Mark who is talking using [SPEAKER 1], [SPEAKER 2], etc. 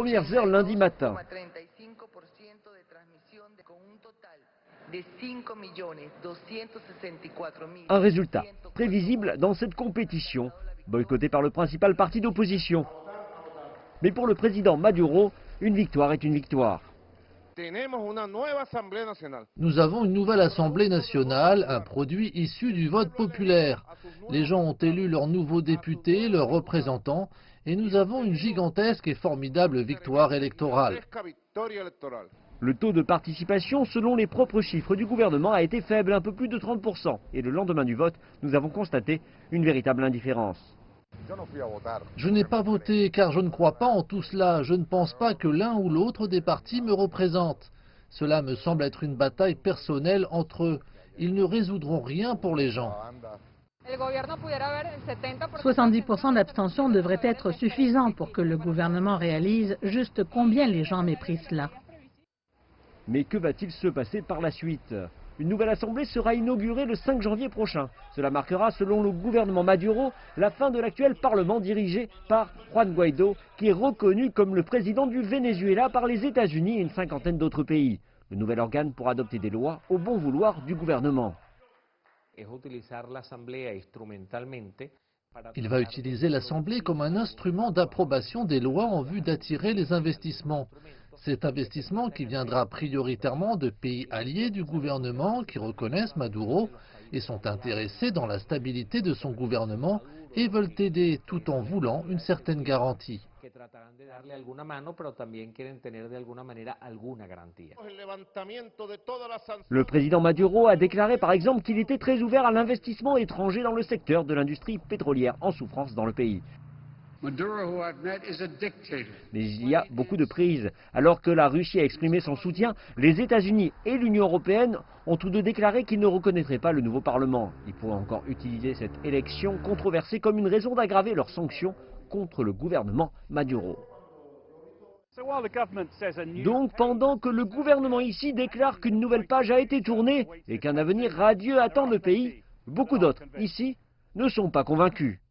[SPEAKER 1] premières heures lundi matin. Un résultat prévisible dans cette compétition, boycottée par le principal parti d'opposition. Mais pour le président Maduro, une victoire est une victoire.
[SPEAKER 2] Nous avons une nouvelle Assemblée nationale, un produit issu du vote populaire. Les gens ont élu leurs nouveaux députés, leurs représentants, et nous avons une gigantesque et formidable victoire électorale.
[SPEAKER 1] Le taux de participation, selon les propres chiffres du gouvernement, a été faible, un peu plus de 30%. Et le lendemain du vote, nous avons constaté une véritable indifférence.
[SPEAKER 2] Je n'ai pas voté car je ne crois pas en tout cela. Je ne pense pas que l'un ou l'autre des partis me représente. Cela me semble être une bataille personnelle entre eux. Ils ne résoudront rien pour les gens.
[SPEAKER 3] 70% d'abstention devrait être suffisant pour que le gouvernement réalise juste combien les gens méprisent cela.
[SPEAKER 1] Mais que va-t-il se passer par la suite ? Une nouvelle assemblée sera inaugurée le 5 janvier prochain. Cela marquera, selon le gouvernement Maduro, la fin de l'actuel parlement dirigé par Juan Guaidó, qui est reconnu comme le président du Venezuela par les États-Unis et une cinquantaine d'autres pays. Le nouvel organe pourra adopter des lois au bon vouloir du gouvernement.
[SPEAKER 2] Il va utiliser l'Assemblée comme un instrument d'approbation des lois en vue d'attirer les investissements. Cet investissement qui viendra prioritairement de pays alliés du gouvernement qui reconnaissent Maduro et sont intéressés dans la stabilité de son gouvernement et veulent aider tout en voulant une certaine garantie.
[SPEAKER 1] Le président Maduro a déclaré par exemple qu'il était très ouvert à l'investissement étranger dans le secteur de l'industrie pétrolière en souffrance dans le pays. Mais il y a beaucoup de prises. Alors que la Russie a exprimé son soutien, les États-Unis et l'Union européenne ont tous deux déclaré qu'ils ne reconnaîtraient pas le nouveau Parlement. Ils pourraient encore utiliser cette élection controversée comme une raison d'aggraver leurs sanctions contre le gouvernement Maduro. Donc, pendant que le gouvernement ici déclare qu'une nouvelle page a été tournée et qu'un avenir radieux attend le pays, beaucoup d'autres ici ne sont pas convaincus.